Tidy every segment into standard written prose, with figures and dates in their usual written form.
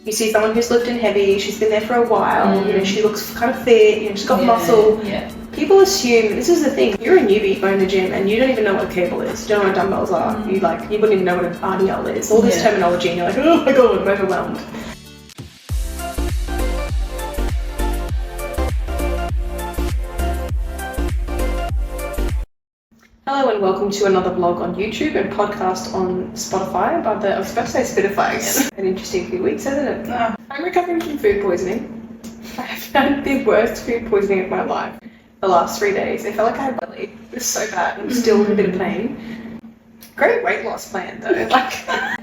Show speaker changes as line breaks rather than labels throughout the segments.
you see someone who's lifting heavy, she's been there for a while, you know, she looks kind of fit, you know, she's got muscle.
Yeah.
People assume, this is the thing, you're a newbie going to the gym and you don't even know what a cable is, you don't know what dumbbells are, you wouldn't even know what an RDL is, all this terminology, and you're like, oh my god, I'm overwhelmed. Hello and welcome to another vlog on YouTube and podcast on Spotify, but I was about to say Spotify again. An interesting few weeks, hasn't it? I'm recovering from food poisoning. I've had the worst food poisoning of my life the last 3 days. I felt like I had belly. It was so bad. I'm still in a bit of pain. Great weight loss plan though.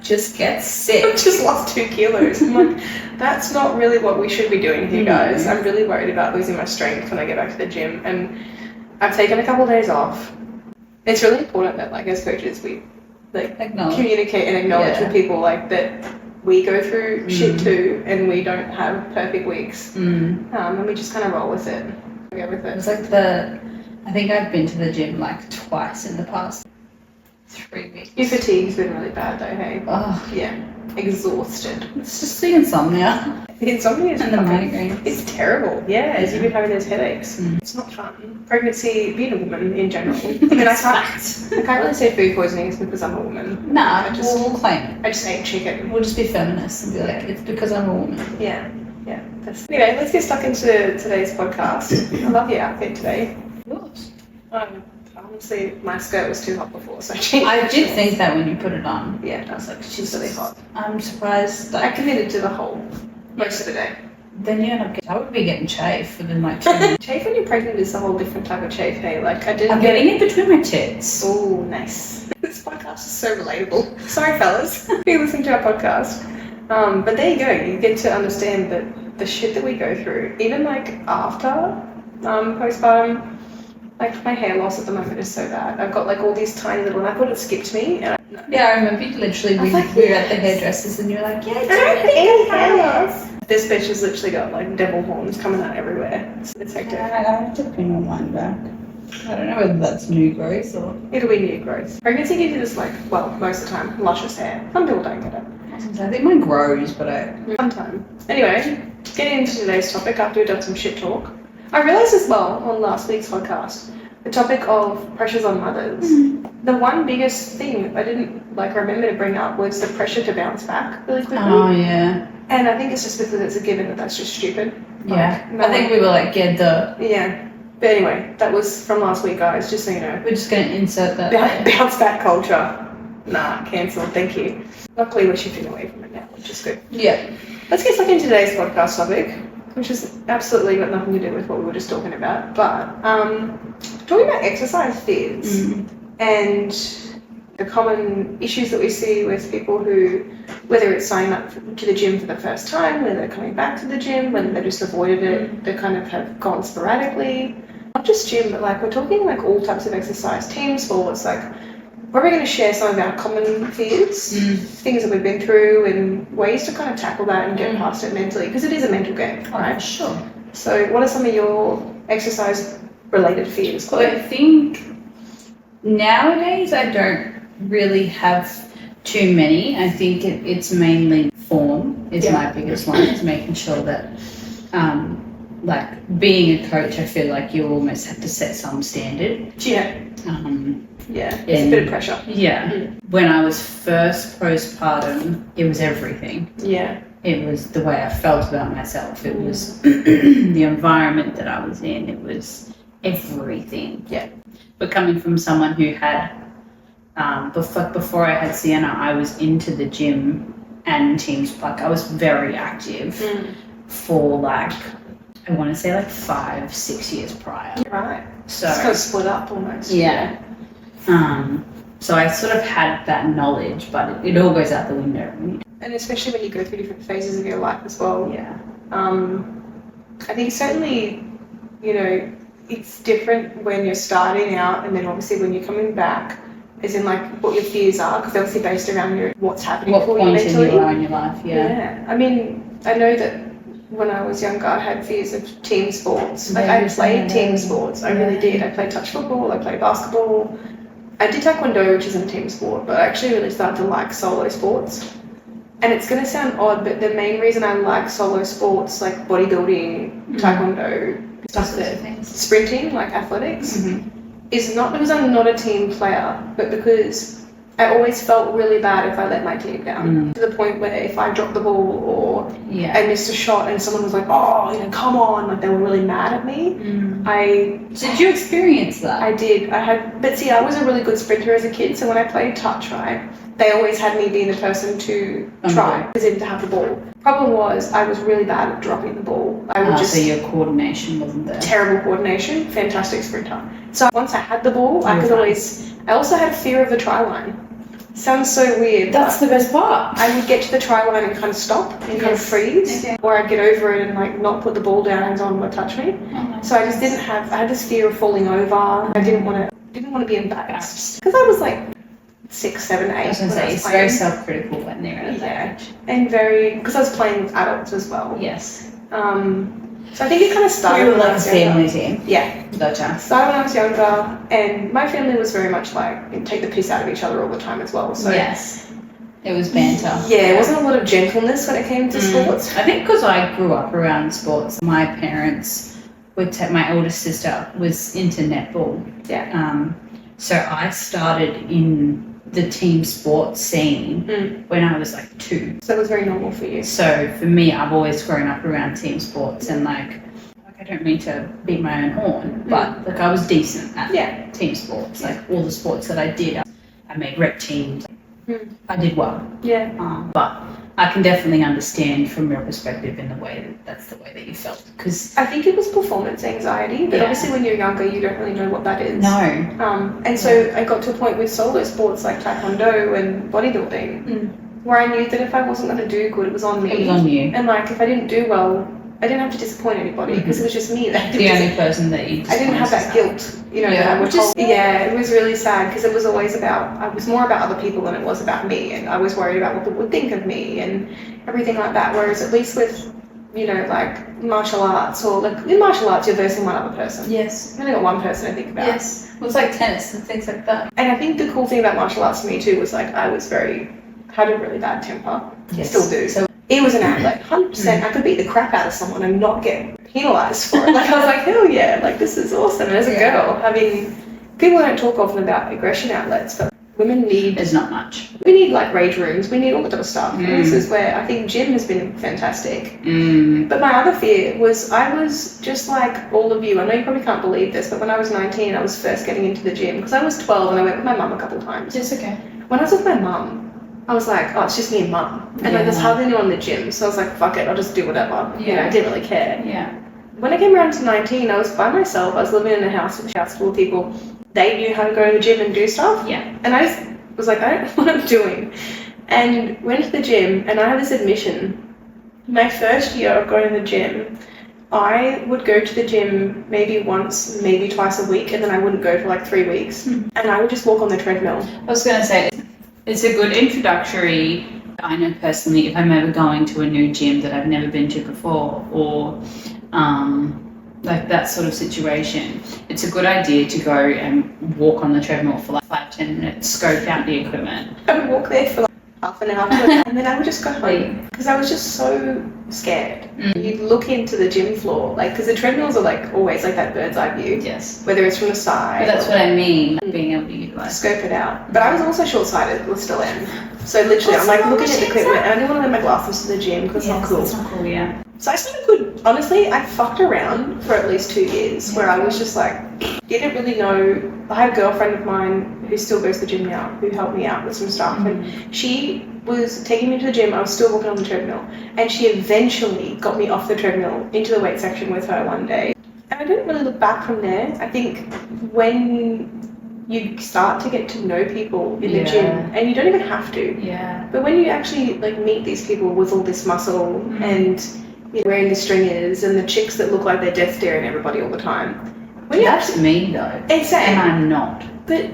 Just get sick.
I just lost 2 kilos. I'm like, that's not really what we should be doing here, guys. I'm really worried about losing my strength when I get back to the gym, and I've taken a couple of days off. It's really important that, as coaches, we communicate and acknowledge with people that we go through shit too, and we don't have perfect weeks, and we just kind of roll with it. Go with it.
It's I think I've been to the gym twice in the past 3 weeks.
Your fatigue's been really bad though, hey?
Oh
yeah, exhausted.
It's just the insomnia.
The insomnia is
and the migraines.
It's terrible. Yeah, as you've been having those headaches. It's not fun. Pregnancy, being a woman in general. I mean, I can't really say food poisoning is because I'm a woman.
Nah, we'll claim it.
I just ate chicken.
We'll just be feminists and be like, it's because I'm a woman.
Yeah. Anyway, let's get stuck into today's podcast. I love your outfit today.
Yours.
Honestly, my skirt was too hot before, so
I did think that when you put it on.
Yeah, I was like, she's really hot.
I'm surprised.
I committed to the whole most of the day.
Then you end up I would be getting chafe within 2 minutes.
Chafe when you're pregnant is a whole different type of chafe, hey?
I'm getting it between my tits.
Oh, nice. This podcast is so relatable. Sorry, fellas, if you're listening to our podcast. But there you go. You get to understand that the shit that we go through, even after postpartum, my hair loss at the moment is so bad. I've got all these tiny little, and I thought it skipped me. And
I remember you literally, we were at the hairdressers and you were like, yeah, I don't
any hair loss. This bitch has literally got devil horns coming out everywhere. It's hectic.
I have to pin my mine back. I don't know whether that's new growth or...
It'll be new growth. Pregnancy gives you this most of the time, luscious hair. Some people don't get it.
I think mine grows, but
Sometime. Anyway, getting into today's topic after we've done some shit talk. I realised as well on last week's podcast, the topic of pressures on mothers. The one biggest thing I didn't remember to bring up was the pressure to bounce back really quickly.
Oh, yeah.
And I think it's just because it's a given that that's just stupid.
Yeah. I think we were
Yeah. But anyway, that was from last week, guys, just so you know.
We're just going to insert that.
Bounce back culture. Nah, cancelled, thank you. Luckily, we're shifting away from it now, which is good.
Yeah.
Let's get stuck into today's podcast topic, which has absolutely got nothing to do with what we were just talking about. But talking about exercise fears and the common issues that we see with people who, whether it's signing up to the gym for the first time, whether they're coming back to the gym, whether they just avoided it, they kind of have gone sporadically. Not just gym, but we're talking all types of exercise, team sports, we're going to share some of our common fears, things that we've been through, and ways to kind of tackle that and get past it mentally, because it is a mental game, right?
Sure.
So what are some of your exercise-related fears, Chloe?
I think nowadays I don't really have too many. I think it's mainly form is my biggest one. It's making sure that, being a coach, I feel like you almost have to set some standard.
Yeah. It's a bit of pressure.
Yeah. When I was first postpartum, it was everything.
Yeah.
It was the way I felt about myself. It was the environment that I was in. It was everything.
Yeah.
But coming from someone who had, before I had Sienna, I was into the gym and teams. I was very active for I want to say 5-6 years prior.
Right.
So
it's kind of split up almost.
Yeah. So I sort of had that knowledge, but it all goes out the window.
And especially when you go through different phases of your life as well.
Yeah.
I think certainly, it's different when you're starting out, and then obviously when you're coming back, as in what your fears are, because they're obviously based around what's happening for you mentally.
What point you are in your life,
Yeah. I mean, I know that when I was younger, I had fears of team sports. I played team sports. I really did. I played touch football. I played basketball. I did taekwondo, which isn't a team sport, but I actually really started to like solo sports. and it's going to sound odd, but the main reason I like solo sports like bodybuilding, taekwondo, stuff that sprinting, like athletics, is not because I'm not a team player, but because I always felt really bad if I let my team down. To the point where if I dropped the ball or I missed a shot and someone was like, oh, you know, come on, like they were really mad at me.
Did you experience that?
I did. But see, I was a really good sprinter as a kid, so when I played touch, right, they always had me being the person to try, as in to have the ball. Problem was, I was really bad at dropping the ball. I would
so your coordination wasn't there.
Terrible coordination, fantastic sprinter. So once I had the ball, I also had fear of the try line. Sounds so weird.
That's the best part.
I would get to the try line and kind of stop and kind of freeze, or I'd get over it and like not put the ball down and someone would touch me. So I just I had this fear of falling over. I didn't want to be embarrassed because I was like 6, 7, 8.
I was going to say, it's very self-critical when they're at that age.
And because I was playing with adults as well.
Yes.
So I think it kind of started
with like a family team.
Yeah.
Gotcha.
Started when I was younger, and my family was very much like take the piss out of each other all the time as well. So
yes. It was banter.
Yeah, it wasn't a lot of gentleness when it came to sports.
I think because I grew up around sports, my parents would take, my oldest sister was into netball.
Yeah.
So I started in the team sports scene when I was like 2.
So it was very normal for you.
So for me, I've always grown up around team sports, and like I don't mean to beat my own horn, but like I was decent at team sports. Like all the sports that I did, I made rep teams. I did well.
Yeah.
But I can definitely understand from your perspective in the way that's the way that you felt, because
I think it was performance anxiety, but obviously when you're younger you don't really know what that is.
No.
And so I got to a point with solo sports like taekwondo and bodybuilding where I knew that if I wasn't going to do good, it was on me.
It was on you.
And like if I didn't do well, I didn't have to disappoint anybody because it was just me that
the only person that you
I didn't have that guilt, you know, that I would hold. Yeah, it was really sad because it was always I was more about other people than it was about me, and I was worried about what people would think of me and everything like that. Whereas at least with, you know, like martial arts, or like in martial arts you're versing one other person.
Yes.
I've only got one person to think about.
Yes. It was like tennis and things like that.
And I think the cool thing about martial arts for me too was like I had a really bad temper.
Yes.
I still do. So it was an outlet, 100%. I could beat the crap out of someone and not get penalised for it. Like I was like, hell yeah, like this is awesome. And as a girl, people don't talk often about aggression outlets, but women need.
There's not much.
We need like rage rooms. We need all that sort of stuff. And this is where I think gym has been fantastic. But my other fear was I was just like all of you. I know you probably can't believe this, but when I was 19, I was first getting into the gym because I was 12 and I went with my mum a couple of times.
It's okay.
When I was with my mum, I was like, oh, it's just me and mum. And like, there's hardly anyone in the gym. So I was like, fuck it, I'll just do whatever. Yeah. You know, I didn't really care.
Yeah.
When I came around to 19, I was by myself. I was living in a house with a house full of people. They knew how to go to the gym and do stuff.
Yeah.
And I just was like, I don't know what I'm doing. And went to the gym, and I had this admission. My first year of going to the gym, I would go to the gym maybe once, maybe twice a week, and then I wouldn't go for like 3 weeks. And I would just walk on the treadmill.
I was going to say, it's a good introductory. I know personally, if I'm ever going to a new gym that I've never been to before, or like that sort of situation, it's a good idea to go and walk on the treadmill for like 5-10 minutes, scope out the equipment.
I would walk there for like half an hour and then I would just go home because I was just so scared. You'd look into the gym floor, like, because the treadmills are like always like that bird's eye view.
Yes.
Whether it's from the side.
But that's what I mean, being able to utilize.
Scope it out. But I was also short-sighted, or still am. So literally, I'm like looking at the equipment and I didn't want to wear my glasses to the gym because it's not cool.
It's not cool, yeah.
So I sort of could, honestly, I fucked around for at least 2 years where I was just like, didn't really know. I had a girlfriend of mine who still goes to the gym now, who helped me out with some stuff. And she was taking me to the gym. I was still walking on the treadmill. And she eventually got me off the treadmill into the weight section with her one day. And I didn't really look back from there. I think when you start to get to know people in the gym, and you don't even have to. Yeah. But when you actually like meet these people with all this muscle and wearing the stringers and the chicks that look like they're death staring at everybody all the time. When
That's me though.
Exactly.
And I'm not.
But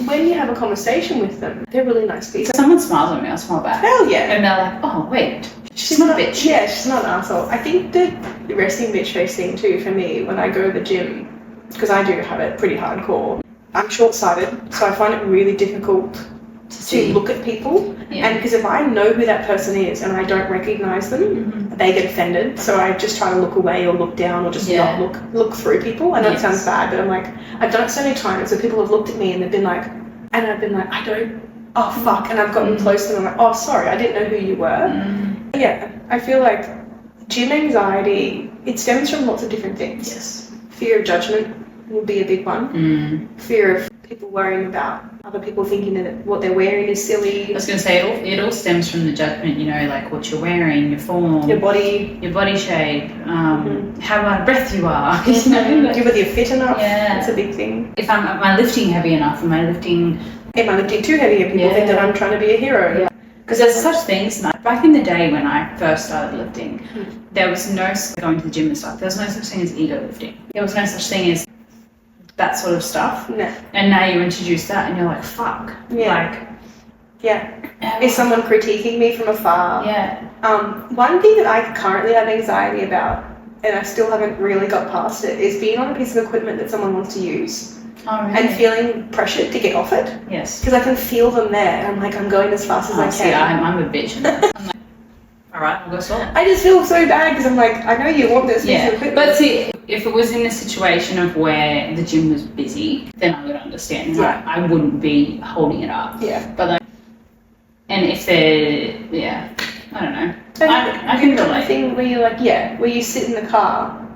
when you have a conversation with them, they're really nice people.
So someone smiles at me, I smile back.
Hell yeah.
And they're like, oh wait,
she's not a bitch. Yeah, she's not an asshole. I think the resting bitch face thing too for me when I go to the gym, because I do have it pretty hardcore. I'm short-sighted, so I find it really difficult to look at people.
Yeah.
And because if I know who that person is and I don't recognize them, they get offended. So I just try to look away or look down or just not look through people. I know it sounds bad, but I'm like, I've done it so many times. So people have looked at me and they've been like, and I've been like, I don't, oh fuck. And I've gotten close to them. I'm like, oh, sorry, I didn't know who you were. Yeah, I feel like gym anxiety, it stems from lots of different things.
Yes.
Fear of judgment will be a big one. Fear of people worrying about other people thinking that what they're wearing is silly.
I was going to say, it all stems from the judgment, you know, like what you're wearing, your form,
your body
shape, how out of breath you are, you know. Like,
whether you're fit enough,
yeah.
that's a big thing.
If am I lifting heavy enough? Am I lifting
too heavy? And people think that I'm trying to be a hero.
Yeah. Because there's such things, back in the day when I first started lifting, there was no, going to the gym and stuff, there was no such thing as ego lifting. There was no such thing as that sort of stuff.
No.
And now you introduce that and you're like, fuck.
Yeah. Is someone critiquing me from afar?
Yeah.
One thing that I currently have anxiety about, and I still haven't really got past it, is being on a piece of equipment that someone wants to use.
Oh, really?
And feeling pressured to get off it.
Yes.
Because I can feel them there. And I'm like, I'm going as fast as I can.
See, I'm a bitch. I'm like, all right, I'll go slow.
I just feel so bad because I'm like, I know you want this piece of equipment.
But see, if it was in a situation of where the gym was busy, then I would understand.
Yeah.
I wouldn't be holding it up.
Yeah.
But like, and if they're, I don't know. I can relate.
The thing where you're like, where you sit in the car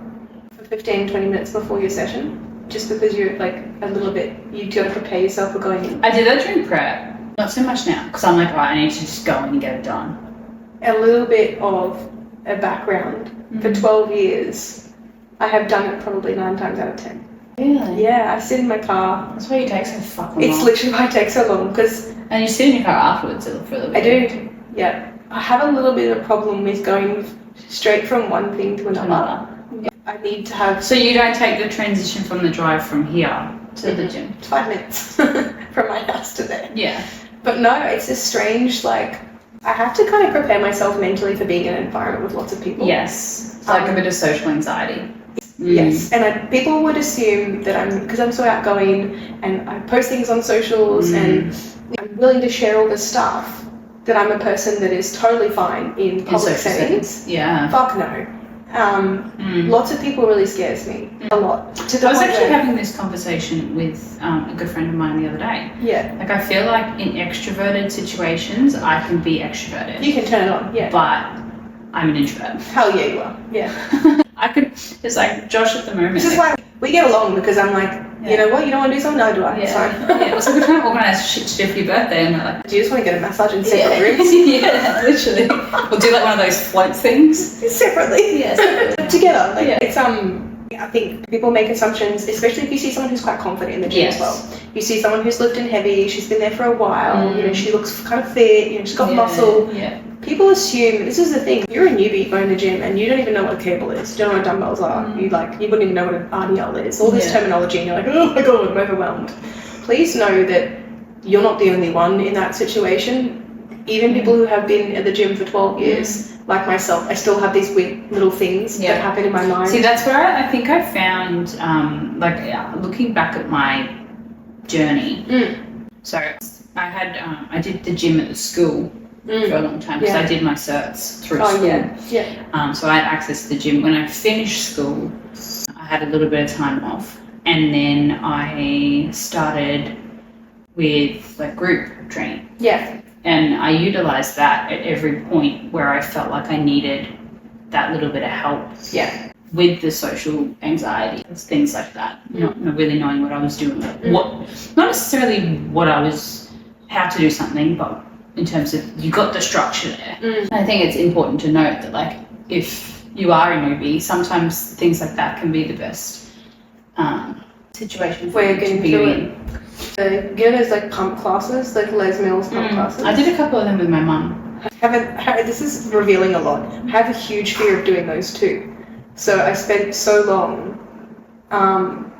for 15, 20 minutes before your session, just because you're like a little bit, you got to prepare yourself for going in.
I did that during prep. Not so much now, because I'm like, right, I need to just go in and get it done.
A little bit of a background. For 12 years, I have done it probably 9 times out of 10.
Really?
Yeah, I sit in my car.
That's why you take so fucking long.
It's literally why it takes so long, because...
And you sit in your car afterwards for a little bit.
I do, yeah. I have a little bit of a problem with going straight from one thing to another. I need to have...
So you don't take the transition from the drive from here to the gym?
5 minutes from my house to there.
Yeah.
But no, it's a strange, like, I have to kind of prepare myself mentally for being in an environment with lots of people.
Yes. It's like a bit of social anxiety.
Yes, and people would assume that because I'm so outgoing and I post things on socials and I'm willing to share all this stuff, that I'm a person that is totally fine in public settings.
Yeah.
Fuck no. Lots of people really scares me a lot.
I was actually having this conversation with a good friend of mine the other day.
Yeah.
Like, I feel like in extroverted situations, I can be extroverted.
You can turn it on, yeah.
But I'm an introvert.
Hell yeah, you are. Yeah.
It's like Josh at the moment.
This is why we get along, because I'm like, you know what, you don't want to do something? No, do I?
Yeah.
It's fine.
Yeah. It's like we're trying to organise shit to do for your birthday, and we're like,
do you just want to get a massage in separate rooms?
Yeah, literally. We'll do like one of those float things.
Separately.
Yeah.
Together. Like, it's I think people make assumptions, especially if you see someone who's quite confident in the gym as well. You see someone who's lifting heavy, she's been there for a while, you know, she looks kind of fit, you know, she's got muscle. Yeah. People assume, this is the thing, you're a newbie going to the gym and you don't even know what a cable is, you don't know what dumbbells are, you wouldn't even know what an RDL is, all this terminology, and you're like, oh my god, I'm overwhelmed. Please know that you're not the only one in that situation. Even people who have been at the gym for 12 years, like myself, I still have these weird little things that happen in my mind.
See, that's where I think I found, looking back at my journey. So I did the gym at the school for a long time, because I did my certs through school. So I had access to the gym. When I finished school, I had a little bit of time off, and then I started with like group training. Yeah. And I utilised that at every point where I felt like I needed that little bit of help. Yeah. With the social anxiety, things like that. Not really knowing what I was doing. Not necessarily how to do something, but in terms of you got the structure there. I think it's important to note that, like, if you are a newbie, sometimes things like that can be the best situation for you to be in.
Those like pump classes, like Les Mills pump classes.
I did a couple of them with my mum.
This is revealing a lot. I have a huge fear of doing those too. So I spent so long,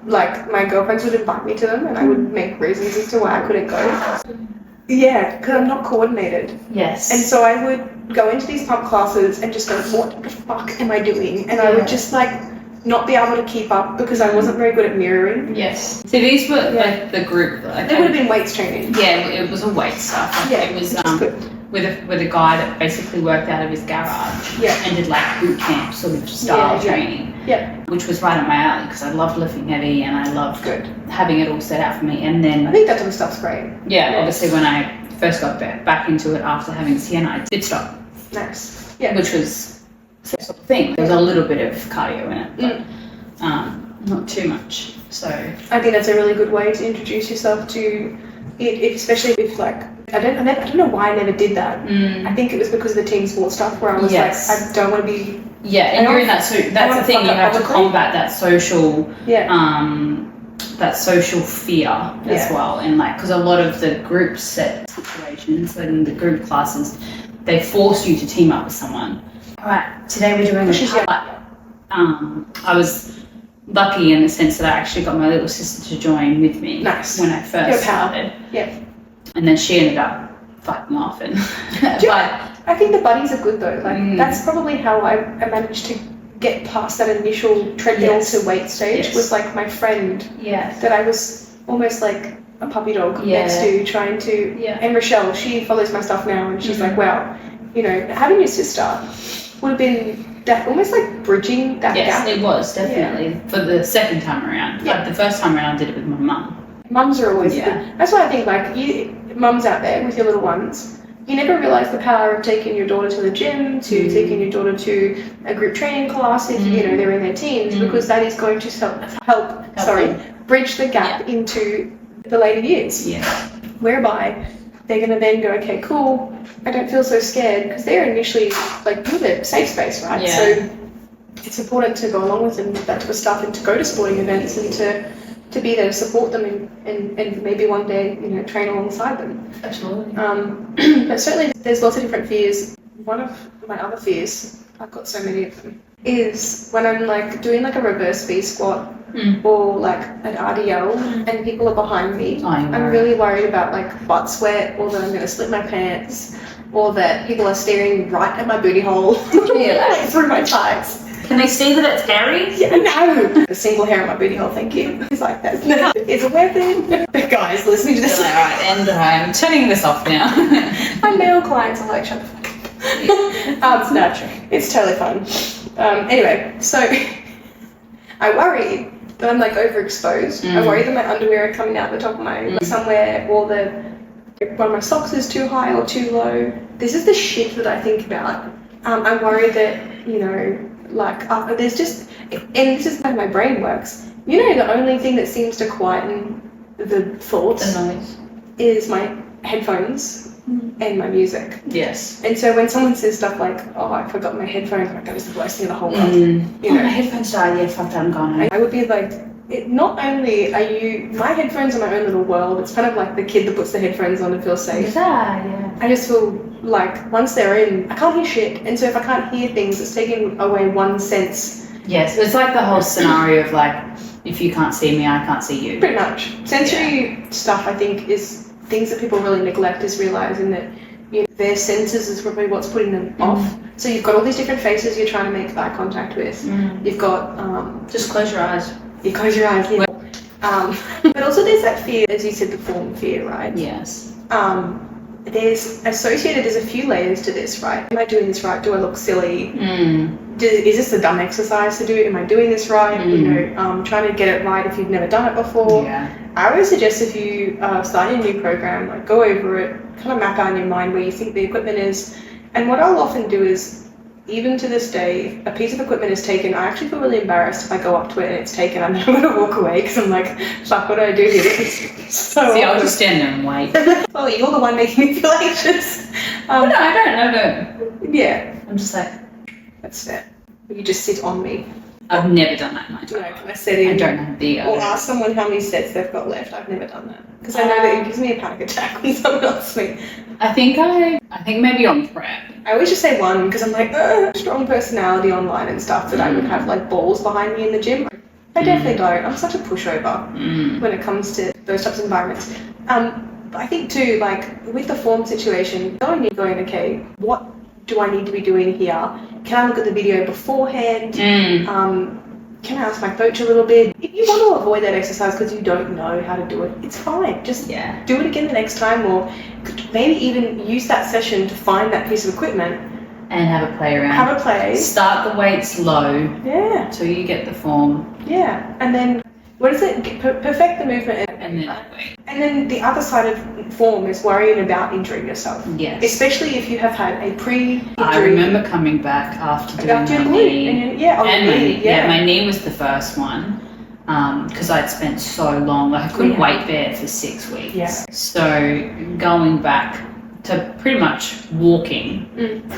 like my girlfriends would invite me to them and I would make reasons as to why I couldn't go. Yeah, because I'm not coordinated. Yes. And so I would go into these pump classes and just go, what the fuck am I doing? And I would just like not be able to keep up because I wasn't very good at mirroring.
Yes. So these were like the group. Like,
They would have been weights training.
Yeah, it was a weight stuff. Like,
Yeah,
it was
which is good.
with a guy that basically worked out of his garage.
Yeah.
And did like boot camp sort of style training.
Yeah.
Which was right up my alley because I loved lifting heavy and I loved
Good.
having it all set out for me. And then
I think that type of stuff's great.
yeah, obviously when I first got back into it after having Sienna, I did stop.
Nice. Yeah.
Which was the sort of thing. There was a little bit of cardio in it, but not too much. So
I think that's a really good way to introduce yourself to it, especially if like I don't know why I never did that. I think it was because of the team sport stuff where I was like, I don't want to be.
Yeah, and you're in that. So that's the thing. You have to combat that social. That social fear as well, and like because a lot of the group set situations and the group classes, they force you to team up with someone. All right, today we're doing a putt. I was lucky in the sense that I actually got my little sister to join with me when I first started. Yeah. And then she ended up fucking off. And
I think the buddies are good though. Like that's probably how I managed to get past that initial treadmill to weight stage. Was like my friend that I was almost like a puppy dog next to trying to. And Rochelle, she follows my stuff now, and she's like, wow, you know, having your sister would have been that almost like bridging that gap.
Yes, it was definitely for the second time around. Like the first time around, I did it with my mum. Mums
are always good. That's why I think like you mums out there with your little ones, you never realise the power of taking your daughter to the gym, to taking your daughter to a group training class if you know they're in their teens, because that is going to help bridge the gap into the later years. Whereby they're going to then go, okay, cool, I don't feel so scared, because they're initially like you're their safe space, right? So it's important to go along with them with that type of stuff and to go to sporting events and to be there to support them and maybe one day, you know, train alongside them.
Absolutely.
But certainly there's lots of different fears. One of my other fears, I've got so many of them, is when I'm like doing like a reverse V squat or like an RDL and people are behind me. I'm really worried about like butt sweat, or that I'm going to slip my pants, or that people are staring right at my booty hole like through my tights.
Can they see that it's hairy?
Yeah, no. A single hair on my booty hole, thank you. It's like that. It's a weapon. But guys, listening to this.
All right, and I'm turning this off now.
My male clients are like, shut the fuck up. No, it's totally fun. Anyway, so I worry that I'm like overexposed. I worry that my underwear are coming out the top of my somewhere, or that one of my socks is too high or too low. This is the shit that I think about. I'm worried that, you know, like there's just, and this is how my brain works. You know, the only thing that seems to quieten the thoughts,
the noise,
is my headphones and my music.
Yes.
And so when someone says stuff like, "Oh, I forgot my headphones," I'm like, that was the worst thing in the whole world. You know,
my headphones died. Yeah, fuck that, I'm gone.
I would be like, not only are you, my headphones are my own little world. It's kind of like the kid that puts the headphones on to feel safe. I just feel like once they're in, I can't hear shit. And so if I can't hear things, it's taking away one sense.
Yes, it's like the whole scenario of like, if you can't see me, I can't see you.
Pretty much. Sensory stuff, I think, is things that people really neglect, is realising that, you know, their senses is probably what's putting them off. So you've got all these different faces you're trying to make eye contact with. You've got...
just close your eyes.
You close your eyes, yeah. But also there's that fear, as you said, the form fear, right?
Yes.
There's a few layers to this, right? Am I doing this right? Do I look silly? Is this a dumb exercise to do? Am I doing this right? You know, trying to get it right if you've never done it before. I always suggest if you start a new program, like go over it, kind of map out in your mind where you think the equipment is. And what I'll often do is, even to this day, a piece of equipment is taken. I actually feel really embarrassed if I go up to it and it's taken. I'm going to walk away because I'm like, fuck, what do I do here?
See, I'll just stand there and wait.
Well, you're the one making me feel anxious.
No, I don't.
Yeah.
I'm just like,
that's fair. You just sit on me.
I've never done that in my time.
No, can I sit in?
I don't have the...
Or ask someone how many sets they've got left. I've never done that. Because I know that it gives me a panic attack when someone asks me.
I think maybe on prep.
I always just say one, because I'm like, strong personality online and stuff, that I would have like balls behind me in the gym. I definitely don't. I'm such a pushover when it comes to those types of environments. But I think too, like with the form situation, going, okay, what do I need to be doing here? Can I look at the video beforehand? can I ask my coach a little bit? If you want to avoid that exercise because you don't know how to do it, it's fine. Just do it again the next time, or maybe even use that session to find that piece of equipment
and have a play around.
Have a play.
Start the weights low.
Yeah.
Till you get the form.
Yeah, and then what is it? Perfect the movement. And then the other side of form is worrying about injuring yourself.
Yes.
Especially if you have had a pre-injury.
I remember coming back after doing my knee. My knee was the first one because I'd spent so long. Like I couldn't weight bear for 6 weeks.
Yeah.
So going back to pretty much walking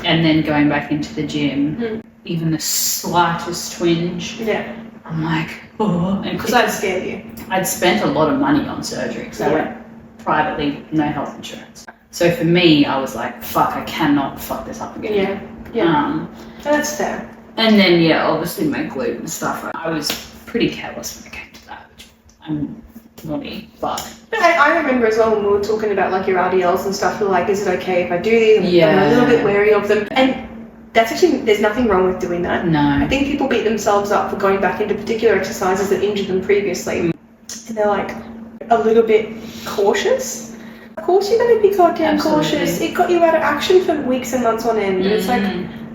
and then going back into the gym, even the slightest twinge.
Yeah.
I'm like, oh, and because I'd spent a lot of money on surgery because I went privately, no health insurance. So for me, I was like, fuck, I cannot fuck this up again.
Yeah. That's fair.
And then obviously my glute and stuff. I was pretty careless when it came to that, which I'm naughty, but.
I remember as well when we were talking about like your RDLs and stuff. You're like, is it okay if I do these? I'm a little bit wary of them. And that's actually, there's nothing wrong with doing that.
No.
I think people beat themselves up for going back into particular exercises that injured them previously. And they're like a little bit cautious. Of course you're going to be goddamn cautious. It got you out of action for weeks and months on end. And it's like,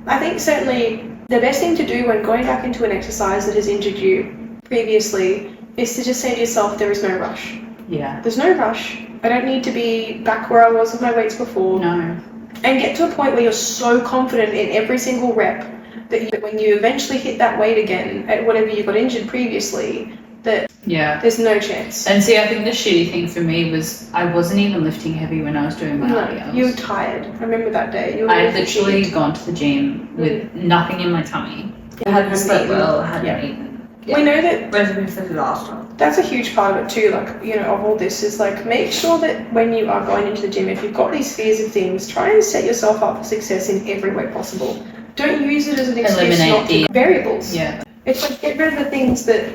I think certainly the best thing to do when going back into an exercise that has injured you previously is to just say to yourself, there is no rush.
Yeah.
There's no rush. I don't need to be back where I was with my weights before.
No.
And get to a point where you're so confident in every single rep that when you eventually hit that weight again at whatever you got injured previously, that there's no chance.
And see, I think the shitty thing for me was I wasn't even lifting heavy when I was doing my RDLs.
You were tired. I remember that day.
I had literally gone to the gym with nothing in my tummy. I hadn't slept well, I hadn't eaten.
We know that
resume for disaster.
That's a huge part of it too, like, of all this is like, make sure that when you are going into the gym, if you've got these fears of things, try and set yourself up for success in every way possible. Don't use it as an excuse not to variables.
Yeah.
It's like, get rid of the things that,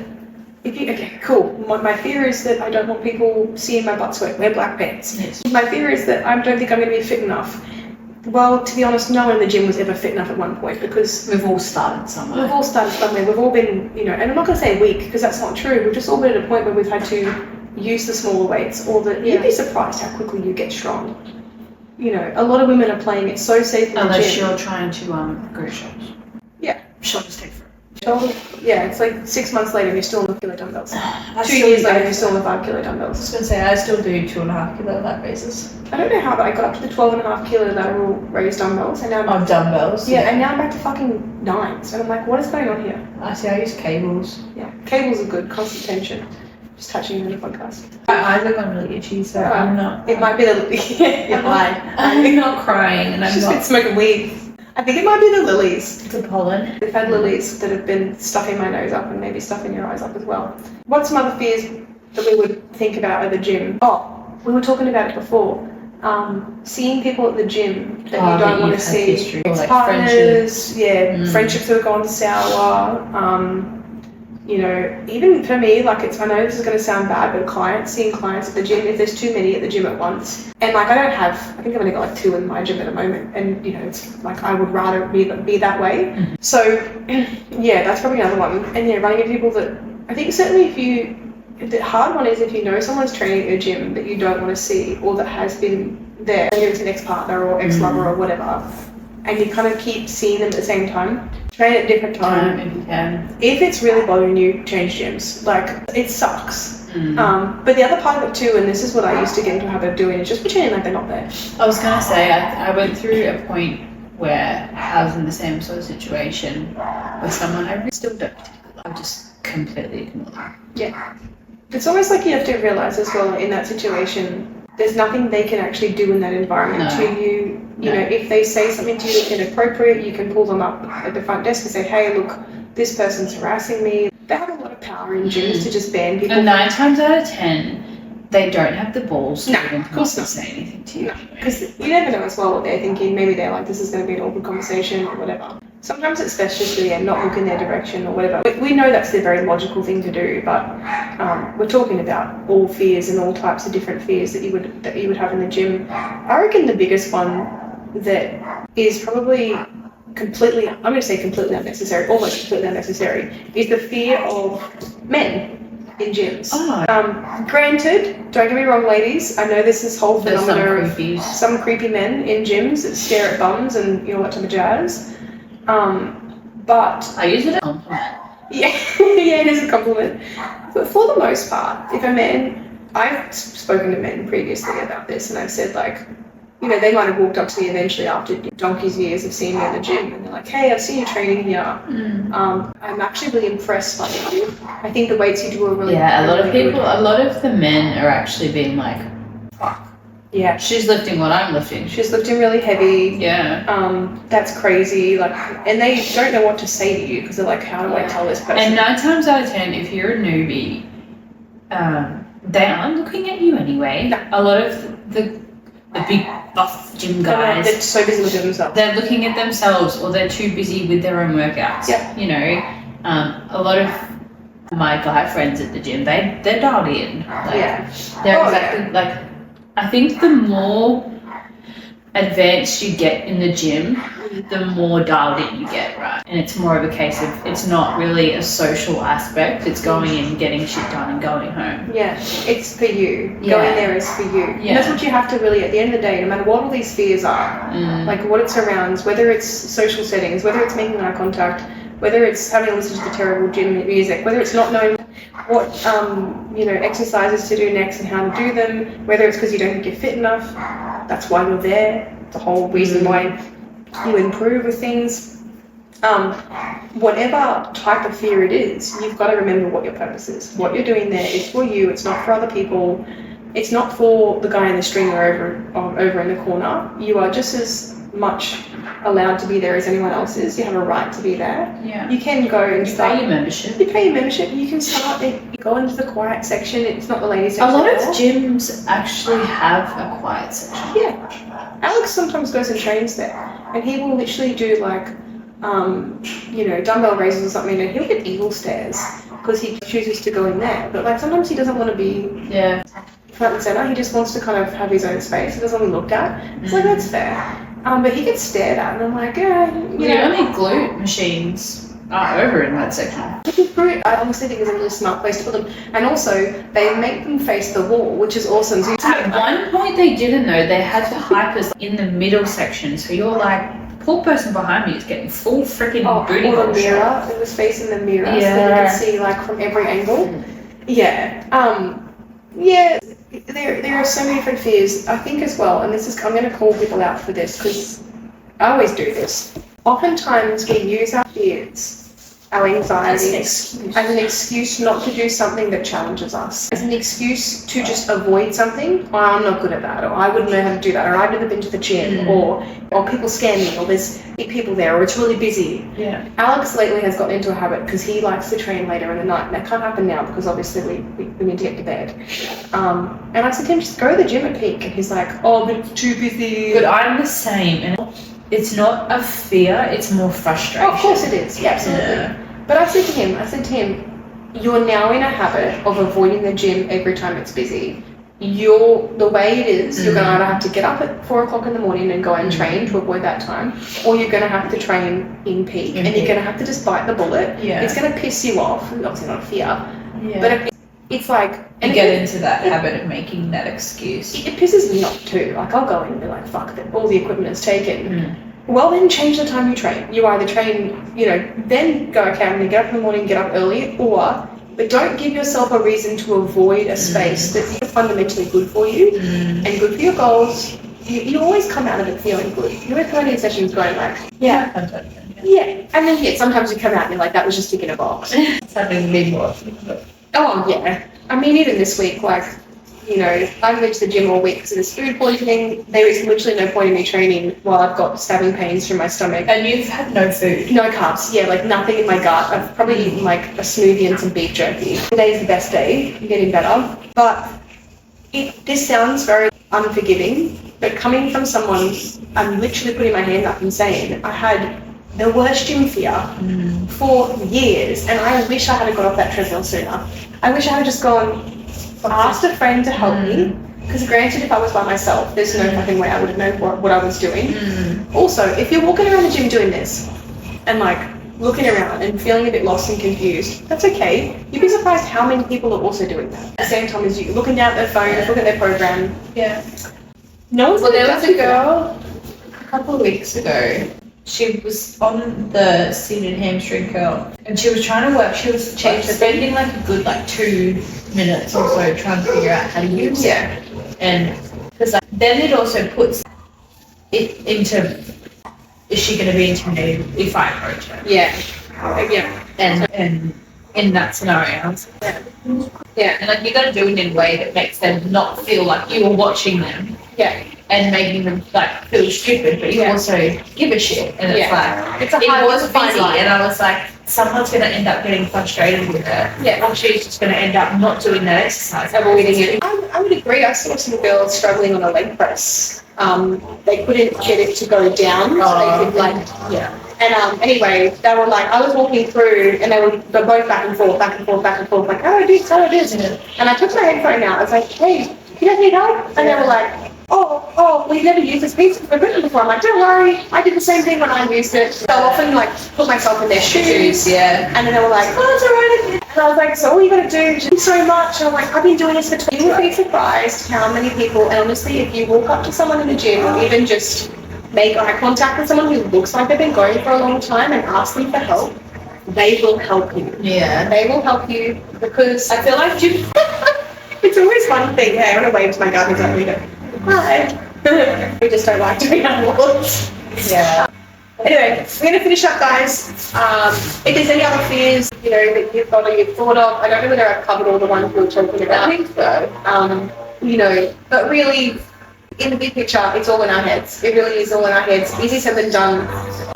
my fear is that I don't want people seeing my butt sweat, wear black pants.
Yes.
My fear is that I don't think I'm going to be fit enough. Well, to be honest, no one in the gym was ever fit enough at one point because
we've all started somewhere.
We've all been, and I'm not going to say weak because that's not true. We've just all been at a point where we've had to use the smaller weights, or that you'd be surprised how quickly you get strong. A lot of women are playing it so safe in the gym.
Unless you're trying to grow shoulders.
Yeah.
Shoulders take forever.
It's like 6 months later and you're still on the kilo dumbbells. 2 years later you're still on the 5 kilo dumbbells.
I was going to say, I still do 2.5 kilo lat raises.
I don't know how, but I got up to the 12.5 kilo lateral raise dumbbells, and now
dumbbells.
Yeah, and now I'm back to fucking 9s, and I'm like, what is going on here?
I use cables.
Yeah, cables are good. Constant tension. Just touching you in the podcast.
My eyes are going really itchy, so I'm not.
It might be the
I'm not crying, and I'm not
smoking weed. I think it might be the lilies.
The pollen.
We've had lilies that have been stuffing my nose up and maybe stuffing your eyes up as well. What's some other fears that we would think about at the gym? Oh, we were talking about it before. Seeing people at the gym that you don't want to see. Ex-partners, friendships that have gone sour. Even for me, like I know this is going to sound bad, but seeing clients at the gym, if there's too many at the gym at once, and like I think I've only got like 2 in my gym at the moment, and it's like I would rather be that way. So that's probably another one. And running into people that I think certainly the hard one is if you know someone's training at your gym that you don't want to see, or that has been there, maybe it's an ex-partner or ex-lover or whatever, and you kind of keep seeing them at the same time. Train at different time
if you can.
If it's really bothering you, change gyms. Like, it sucks. But the other part of it too, and this is what I used to get into a habit of doing, is just pretending like they're not there.
I was going to say, I went through a point where I was in the same sort of situation with someone I really still don't particularly love. I just completely ignore them.
Yeah. It's almost like you have to realise as well, in that situation, there's nothing they can actually do in that environment to you. If they say something to you that's inappropriate, you can pull them up at the front desk and say, hey, look, this person's harassing me. They have a lot of power in gyms to just ban people.
And 9 times out of 10, they don't have the balls to even say anything to you.
Because you never know as well what they're thinking. Maybe they're like, this is going to be an awkward conversation or whatever. Sometimes it's best just to not look in their direction or whatever. We know that's the very logical thing to do, but we're talking about all fears and all types of different fears that you would have in the gym. I reckon the biggest one that is probably completely, I'm going to say completely unnecessary, almost completely unnecessary, is the fear of men in gyms. Granted, don't get me wrong, ladies, I know there's this whole phenomenon of some creepy men in gyms that stare at bums and all that type of jazz. But
I use it as a compliment.
Yeah, yeah, it is a compliment. But for the most part, if a man, I've spoken to men previously about this, and I've said, like, you know, they might have walked up to me eventually after donkey's years of seeing me in the gym, and they're like, hey, I've seen you training here. I'm actually really impressed by you. I think the weights you do are really
a lot of
really
people,
good.
a lot of the men are actually being like, fuck.
Yeah.
She's lifting what I'm lifting.
She's lifting really heavy.
Yeah.
That's crazy. Like, and they don't know what to say to you because they're like, how do I tell this person?
And 9 times out of 10, if you're a newbie, they aren't looking at you anyway.
No.
A lot of the big buff gym guys,
they're so busy with themselves.
They're looking at themselves, or they're too busy with their own workouts.
Yeah.
You know, a lot of my guy friends at the gym, they're dialed in. Like, they're exactly like. I think the more advanced you get in the gym, the more dialed in you get, right? And it's more of a case of, it's not really a social aspect, it's going in, getting shit done and going home.
Yeah, it's for you.
Yeah.
Going there is for you.
Yeah.
And that's what you have to really, at the end of the day, no matter what all these fears are, like what it surrounds, whether it's social settings, whether it's making eye contact, whether it's having to listen to the terrible gym music, whether it's not knowing what exercises to do next and how to do them, whether it's because you don't think you're fit enough, that's why you're there. The whole reason why you improve with things. Whatever type of fear it is, you've got to remember what your purpose is. What you're doing there is for you. It's not for other people. It's not for the guy in the stringer over in the corner. You are just as much allowed to be there as anyone else is. You have a right to be there.
Yeah.
You can go and
pay your membership.
You pay your membership. You can start. You go into the quiet section. It's not the ladies section.
A lot of gyms actually have a quiet section.
Yeah. Alex sometimes goes and trains there, and he will literally do like, dumbbell raises or something, and he'll get evil stares because he chooses to go in there. But like sometimes he doesn't want to be front and center. He just wants to kind of have his own space. He doesn't want to be looked at. It's like, that's fair. But he gets stared at, and I'm like,
The only glute machines are over in that section.
I honestly think it's a really smart place to put them. And also, they make them face the wall, which is awesome. So
at one point they didn't though. They had the hypers in the middle section, so you're like, poor person behind me is getting full freaking booty hole.
Or the mirror. It was facing the mirror, so you could see like from every angle. Yeah. There are so many different fears. I think as well, and I'm going to call people out for this because I always do this. Oftentimes we use our fears, our anxiety, as an excuse not to do something that challenges us, as an excuse to just avoid something. Oh, I'm not good at that, or I wouldn't know how to do that, or I've never been to the gym, or people scare me, or there's people there, or it's really busy.
Yeah.
Alex lately has gotten into a habit because he likes to train later in the night, and that can't happen now because obviously we need to get to bed. And I said to him, just go to the gym at peak, and he's like, oh, but it's too busy.
But I'm the same, and it's not a fear, it's more frustration.
Oh, of course it is, yeah, absolutely. Yeah. But I said to him, you're now in a habit of avoiding the gym every time it's busy. The way it is, you're going to either have to get up at 4 o'clock in the morning and go and train to avoid that time, or you're going to have to train in peak, and you're going to have to just bite the bullet. Yeah. It's going to piss you off. Obviously not a fear, but it's like...
You get into that habit of making that excuse.
It pisses me off too. Like, I'll go in and be like, fuck, all the equipment is taken. Well, then change the time you train. You either train, then go, okay, I'm going to get up in the morning, get up early, but don't give yourself a reason to avoid a space that's fundamentally good for you and good for your goals. You always come out of it feeling good. You always come out of these sessions going like, yeah. And then, sometimes you come out and you're like, that was just ticking a box.
It's happening to me more often.
Oh, yeah. I mean, even this week, I've been to the gym all week because of this food poisoning. There is literally no point in me training while I've got stabbing pains through my stomach.
And you've had no food?
No carbs, nothing in my gut. I've probably eaten like a smoothie and some beef jerky. Today's the best day, I'm getting better. But this sounds very unforgiving, but coming from someone, I'm literally putting my hand up and saying, I had the worst gym fear for years, and I wish I had got off that treadmill sooner. I wish I had just gone, asked a friend to help me, Because granted, if I was by myself, there's no fucking way I would have known what I was doing. Also, if you're walking around the gym doing this and like looking around and feeling a bit lost and confused, that's okay. You'd be surprised how many people are also doing that at the same time as you, looking down at their phones, looking at their program.
Yeah.
No one's
There was a girl a couple of weeks ago. She was on the seated hamstring curl, and she was trying to work. She was spending like a good 2 minutes or so trying to figure out how to use it. And because then it also puts it into, is she going to be intimidated if I approach her?
Yeah.
And in that scenario, I was like, and you got to do it in a way that makes them not feel like you are watching them.
Yeah.
And making them feel stupid, but you also give a shit. And it's it was funny, and I was like, someone's going to end up getting frustrated with her.
Yeah.
Or she's just going to end up not doing that exercise, avoiding it.
I would agree. I saw some girls struggling on a leg press. They couldn't get it to go down. So they could And anyway, they were like, I was walking through, and they were both back and forth, like, how do I do this? And I took my headphone out. I was like, hey, you guys need help? And they were like, oh, we've never used this piece of equipment before. I'm like, don't worry, I did the same thing when I used it. So I'll often put myself in their shoes. And then they were like, oh, it's alright. And I was like, so all you gotta do is do so much. And I'm like, I've been doing this for 20 years. You would be surprised how many people, and honestly, if you walk up to someone in the gym or even just make eye contact with someone who looks like they've been going for a long time and ask them for help, they will help you. Yeah. They will help you because I feel like gym. It's always one thing. Hey, I want to wave to my guy who's like, read it. Hi. We just don't like doing awards. Yeah. Anyway, we're going to finish up, guys. If there's any other fears, that you've got or you've thought of, I don't know whether I've covered all the ones we were talking about. I think so. But really, in the big picture, it's all in our heads. It really is all in our heads. Easy said than done.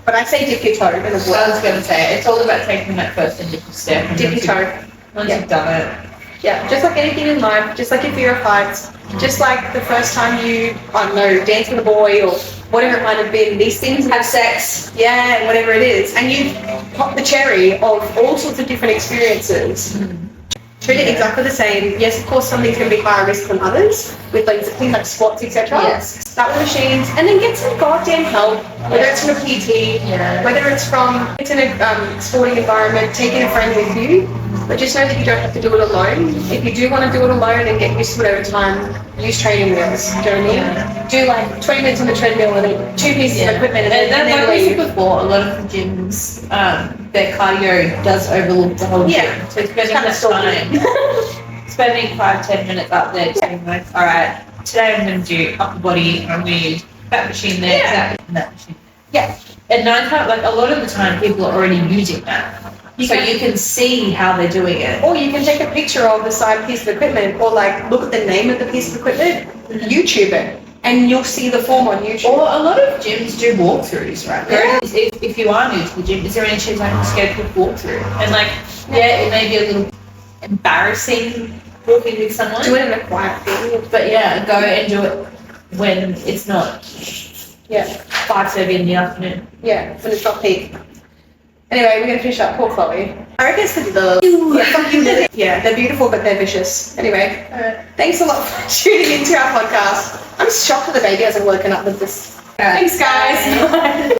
But I say dip your toe in the water.
I was going to say, it's all about taking that first initial step.
Dip your toe.
Once you've done it.
Yeah, just like anything in life, just like your fear of heights, just like the first time you, I don't know, dance with a boy or whatever it might have been, these things have sex, whatever it is, and you pop the cherry of all sorts of different experiences. Treat it exactly the same. Yes, of course, some things can be higher risk than others, with things like squats, etc.
Yes.
Start with machines, and then get some goddamn help, whether it's from a PT, whether it's in a sporting environment, taking a friend with you. But just know that you don't have to do it alone. If you do want to do it alone and get used to it over time, use training wheels. Do you know what I mean? Do 20 minutes on the treadmill and then 2 pieces of equipment and then
like we
leave.
said before, a lot of the gyms, their cardio does overlook the whole gym. So spending spending 5-10 minutes up there saying like, all right, today I'm going to do upper body, I'm going to use that machine there, that machine. And 9 times, a lot of the time people are already using that. So you can see how they're doing it.
Or you can take a picture of the side piece of equipment or look at the name of the piece of equipment, YouTube it, and you'll see the form on YouTube.
Or a lot of gyms do walkthroughs, right? If you are new to the gym, is there any chance I can schedule a walkthrough? And it may be a little embarrassing walking with someone.
Do it in a quiet thing.
But go and do it when it's not 5:30 in the afternoon.
Yeah, when it's not peak. Anyway, we're going to finish up. Poor Chloe. I reckon it's the they're beautiful, but they're vicious. Anyway, thanks a lot for tuning into our podcast. I'm shocked that the baby hasn't woken up with this. Thanks, guys.